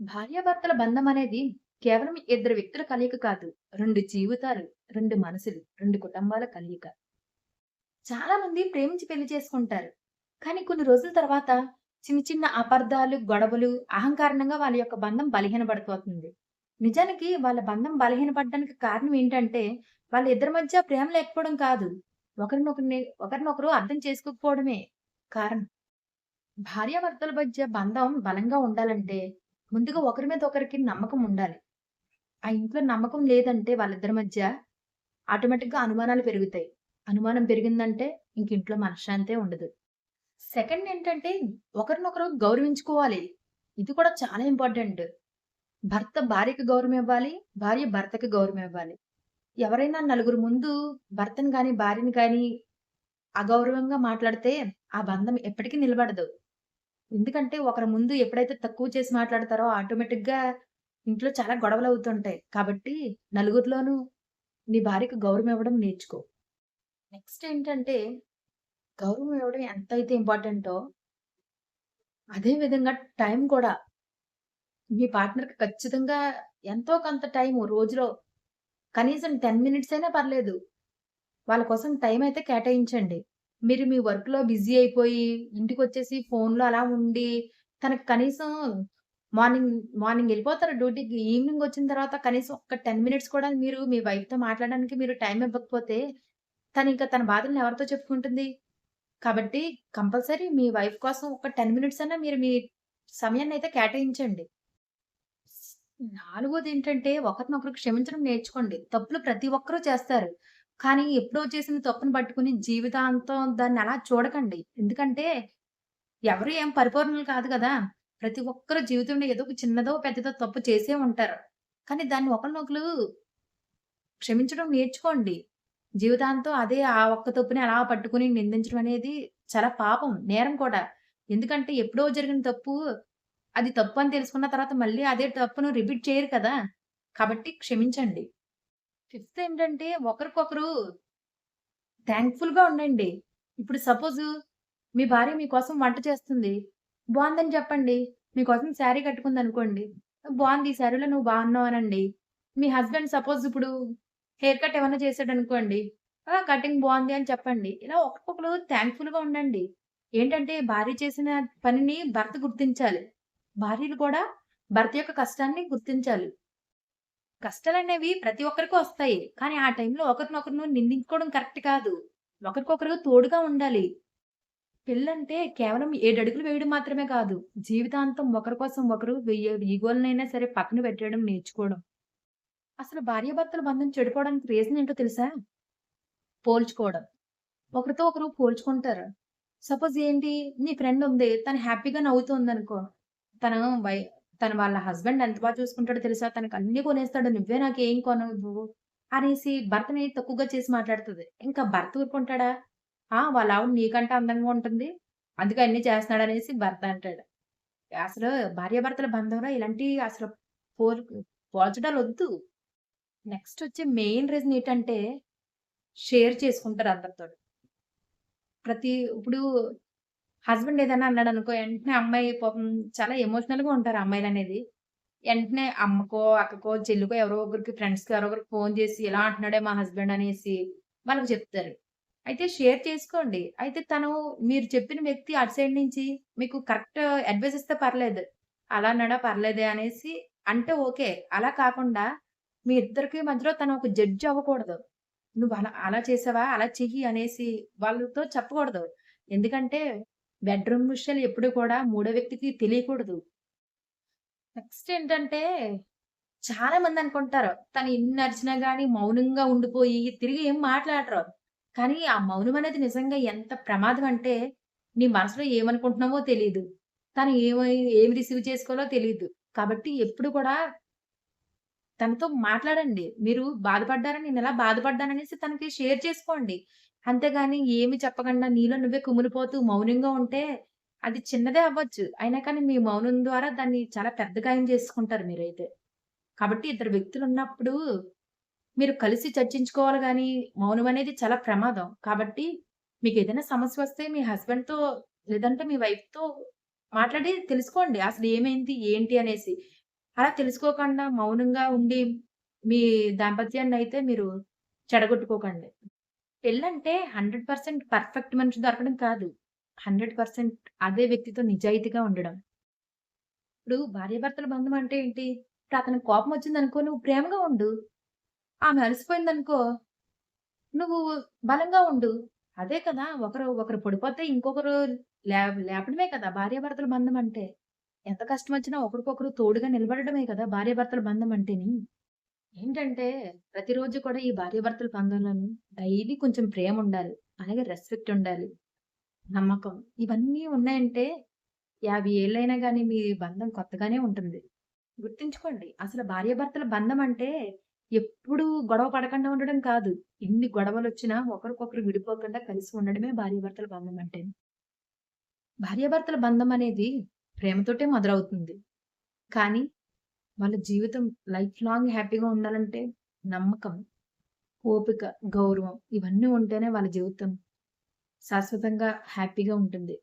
భార్యాభర్తల బంధం అనేది కేవలం ఇద్దరు వ్యక్తుల కలయిక కాదు. 2 జీవితాలు, 2 మనసులు, 2 కుటుంబాల కలయిక. చాలా మంది ప్రేమించి పెళ్లి చేసుకుంటారు. కానీ కొన్ని రోజుల తర్వాత చిన్న చిన్న అపార్థాలు, గొడవలు, అహంకారణంగా వాళ్ళ యొక్క బంధం బలహీనపడిపోతుంది. నిజానికి వాళ్ళ బంధం బలహీనపడడానికి కారణం ఏంటంటే, వాళ్ళిద్దరి మధ్య ప్రేమ లేకపోవడం కాదు. ఒకరినొకరు అర్థం చేసుకోకపోవడమే కారణం. భార్యాభర్తల మధ్య బంధం బలంగా ఉండాలంటే, ముందుగా ఒకరి మీద ఒకరికి నమ్మకం ఉండాలి. ఆ ఇంట్లో నమ్మకం లేదంటే వాళ్ళిద్దరి మధ్య ఆటోమేటిక్‌గా అనుమానాలు పెరుగుతాయి. అనుమానం పెరిగిందంటే ఇంక ఇంట్లో మనశ్శాంతే ఉండదు. సెకండ్ ఏంటంటే ఒకరినొకరు గౌరవించుకోవాలి. ఇది కూడా చాలా ఇంపార్టెంట్. భర్త భార్యకి గౌరవం ఇవ్వాలి. భార్య భర్తకి గౌరవం ఇవ్వాలి. ఎవరైనా నలుగురు ముందు భర్తని గాని, భార్యని గాని అగౌరవంగా మాట్లాడితే ఆ బంధం ఎప్పటికీ నిలబడదు. ఎందుకంటే ఒకరి ముందు ఎప్పుడైతే తక్కువ చేసి మాట్లాడతారో ఆటోమేటిక్‌గా ఇంట్లో చాలా గొడవలవుతుంటాయి. కాబట్టి నలుగురిలోనూ నీ భార్యకి గౌరవం ఇవ్వడం నేర్చుకో. నెక్స్ట్ ఏంటంటే గౌరవం ఇవ్వడం ఎంతైతే ఇంపార్టెంటో అదే విధంగా టైం కూడా మీ పార్ట్నర్‌కి ఖచ్చితంగా ఎంతో కొంత టైము రోజులో కనీసం 10 మినిట్స్ అయినా పర్లేదు. వాళ్ళ కోసం టైం అయితే కేటాయించండి. మీరు మీ వర్క్‌లో బిజీ అయిపోయి ఇంటికొచ్చేసి ఫోన్‌లో అలా ఉండి తనకి కనీసం మార్నింగ్ మార్నింగ్ ఎళ్ళిపోతారు డ్యూటీకి. ఈవినింగ్ వచ్చిన తర్వాత కనీసం ఒక్క 10 మినిట్స్ కూడా మీరు మీ వైఫ్‌తో మాట్లాడడానికి మీరు టైం ఇవ్వకపోతే తనింక తన బాధలను ఎవరితో చెప్పుకుంటుంది? కాబట్టి కంపల్సరీ మీ వైఫ్ కోసం ఒక 10 మినిట్స్ అన్నా మీరు మీ సమయాన్నయితే కేటాయించండి. నాలుగోదేంటంటే ఒకరినొకరు క్షమించడం నేర్చుకోండి. తప్పులు ప్రతి ఒక్కరు చేస్తారు. కానీ ఎప్పుడో చేసిన తప్పును పట్టుకొని జీవితాంతం దాన్ని అలా చూడకండి. ఎందుకంటే ఎవరు ఏం పరిపూర్ణులు కాదు కదా! ప్రతి ఒక్కరు జీవితంలో ఏదో ఒక చిన్నదో, పెద్దదో తప్పు చేసే ఉంటారు. కానీ దాన్ని ఒకళ్ళనొకళ్ళు క్షమించడం నేర్చుకోండి. జీవితాంతం అదే ఆ ఒక్క తప్పుని అలా పట్టుకొని నిందించడం అనేది చాలా పాపం, నేరం కూడా. ఎందుకంటే ఎప్పుడో జరిగిన తప్పు అది తప్పు అని తెలుసుకున్న తర్వాత మళ్ళీ అదే తప్పును రిపీట్ చేయరు కదా! కాబట్టి క్షమించండి. ఫిఫ్త్ ఏంటంటే ఒకరికొకరు థాంక్‌ఫుల్‌గా ఉండండి. ఇప్పుడు సపోజు మీ భార్య మీకోసం వంట చేస్తుంది. బావుందని చెప్పండి. మీకోసం శారీ కట్టుకుందనుకోండి. బావుంది ఈ శారీలో నువ్వు బాగున్నావు అనండి. మీ హస్బెండ్ సపోజ్ ఇప్పుడు హెయిర్ కట్ ఏమన్నా చేసాడనుకోండి. ఆ! కటింగ్ బావుంది అని చెప్పండి. ఇలా ఒకరికొకరు థాంక్‌ఫుల్‌గా ఉండండి. ఏంటంటే భార్య చేసిన పనిని భర్త గుర్తించాలి. భార్యలు కూడా భర్త యొక్క కష్టాన్ని గుర్తించాలి. కష్టాలనేవి ప్రతి ఒక్కరికి వస్తాయి. కానీ ఆ టైంలో ఒకరినొకరు నిందించుకోవడం కరెక్ట్ కాదు. ఒకరికొకరు తోడుగా ఉండాలి. పెళ్ళంటే కేవలం 7 అడుగులు వేయడం మాత్రమే కాదు. జీవితాంతం ఒకరి కోసం ఒకరు వెయ్యి ఈగోలనైనా సరే పక్కన పెట్టేయడం నేర్చుకోవడం. అసలు భార్యాభర్తల బంధం చెడిపోవడానికి రీజన్ ఏంటో తెలుసా? పోల్చుకోవడం. ఒకరితో ఒకరు పోల్చుకుంటారు. సపోజ్ ఏంటి నీ ఫ్రెండ్ ఉంది. తను హ్యాపీగా నవ్వుతుందనుకో. తను వై తను వాళ్ళ హస్బెండ్ ఎంత చూసుకుంటాడో తెలుసా? తనకు అన్నీ కొనేస్తాడు. నువ్వే నాకేం కొనవు అనేసి భర్తని తక్కువగా చేసి మాట్లాడుతది. ఇంకా భర్త ఊరుకుంటాడా? ఆ! వాళ్ళ ఆవిడ నీకంటే అందంగా ఉంటుంది. అందుకే అన్నీ చేస్తున్నాడనేసి భర్త అంటాడు. అసలు భార్యాభర్తల బంధంలో ఇలాంటియి అసలు పోల్ పోల్చడాలొద్దు. నెక్స్ట్ వచ్చే మెయిన్ రీజన్ ఏంటంటే షేర్ చేసుకుంటారు అందరితోటి. ఇప్పుడు హస్బెండ్ ఏదైనా అన్నాడనుకో, ఎంటనే అమ్మాయి పాపం చాలా ఎమోషనల్‌గా ఉంటారు అమ్మాయిలనేది. ఎంటనే అమ్మకో, అక్కకో, చెల్లికో ఎవరో ఒకరికి ఫ్రెండ్స్‌కి ఎవరో ఒకరికి ఫోను చేసి, ఇలా అంటున్నాడే మా హస్బెండ్ అనేసి వాళ్ళకి చెప్తారు. అయితే షేర్ చేసుకోండి. అయితే తను మీరు చెప్పిన వ్యక్తి అటు సైడ్ నుంచి మీకు కరెక్ట్ అడ్వైస్ ఇస్తే పర్లేదు. అలా అన్నాడా పర్లేదే అనేసి అంటే ఓకే. అలా కాకుండా మీ ఇద్దరికి మధ్యలో తను ఒక జడ్జ్ అవ్వకూడదు. నువ్వు అలా అలా చేసావా? అలా చెయ్యి అనేసి వాళ్ళతో చెప్పకూడదు. ఎందుకంటే బెడ్‌రూమ్ విషయాలు ఎప్పుడు కూడా మూడో వ్యక్తికి తెలియకూడదు. నెక్స్ట్ ఏంటంటే చాలా మందనుకుంటారు. తను ఎన్ని అరిచినా గాని మౌనంగా ఉండిపోయి తిరిగి ఏం మాట్లాడరు. కానీ ఆ మౌనం అనేది నిజంగా ఎంత ప్రమాదం అంటే నీ మనసులో ఏమనుకుంటున్నావో తెలీదు. తను ఏమి రిసీవ్ చేసుకోవాలో తెలీదు. కాబట్టి ఎప్పుడు కూడా తనతో మాట్లాడండి. మీరు బాధపడ్డారని నేనిలా బాధపడ్డాననేసి తనకి షేర్ చేసుకోండి. అంతేగాని ఏమి చెప్పకుండా నీలో నువ్వే కుమిలిపోతూ మౌనంగా ఉంటే అది చిన్నదే అవ్వచ్చు. అయినా కానీ మీ మౌనం ద్వారా దాన్ని చాలా పెద్ద గాయం చేసుకుంటారు మీరైతే. కాబట్టి ఇద్దరు వ్యక్తులున్నప్పుడు మీరు కలిసి చర్చించుకోవాలి గానీ, మౌనం అనేది చాలా ప్రమాదం. కాబట్టి మీకేదైనా సమస్యొస్తే మీ హస్బెండ్‌తో లేదంటే మీ వైఫ్‌తో మాట్లాడి తెలుసుకోండి. అసలు ఏమైంది? ఏంటి? అనేసి. అలా తెలుసుకోకుండా మౌనంగా ఉండి మీ దాంపత్యాన్నయితే మీరు చెడగొట్టుకోకండి. పెళ్ళంటే 100% పర్ఫెక్ట్ మనిషి దొరకడం కాదు. 100% అదే వ్యక్తితో నిజాయితీగా ఉండడం. ఇప్పుడు భార్యాభర్తల బంధం అంటే ఏంటి? ఇప్పుడు అతనికి కోపమొచ్చిందనుకో నువ్వు ప్రేమగా ఉండు. ఆమె అలసిపోయిందనుకో నువ్వు బలంగా ఉండు. అదే కదా! ఒకరు పడిపోతే ఇంకొకరు లేపడమే కదా! భార్యాభర్తల బంధం అంటే. ఎంత కష్టమొచ్చినా ఒకరికొకరు తోడుగా నిలబడడమే కదా! భార్యాభర్తల బంధం అంటేని. ఏంటంటే ప్రతిరోజు కూడా ఈ భార్యాభర్తల బంధంలోని డైలీ కొంచెం ప్రేముండాలి. అలాగే రెస్పెక్ట్ ఉండాలి. నమ్మకం. ఇవన్నీ ఉన్నాయంటే 50 ఏళ్ళైనా గాని మీ బంధం కొత్తగానే ఉంటుంది. గుర్తుంచుకోండి. అసలు భార్యాభర్తల బంధం అంటే ఎప్పుడూ గొడవ పడకుండా ఉండడం కాదు. ఎన్ని గొడవలొచ్చినా ఒకరికొకరు విడిపోకుండా కలిసి ఉండడమే భార్యాభర్తల బంధం అంటే. భార్యాభర్తల బంధం అనేది ప్రేమతోటే మొదలవుతుంది. కానీ వాళ్ళ జీవితం లైఫ్ లాంగ్ హ్యాపీగా ఉండాలంటే నమ్మకం, ఓపిక, గౌరవం ఇవన్నీ ఉంటేనే వాళ్ళ జీవితం శాశ్వతంగా హ్యాపీగా ఉంటుంది.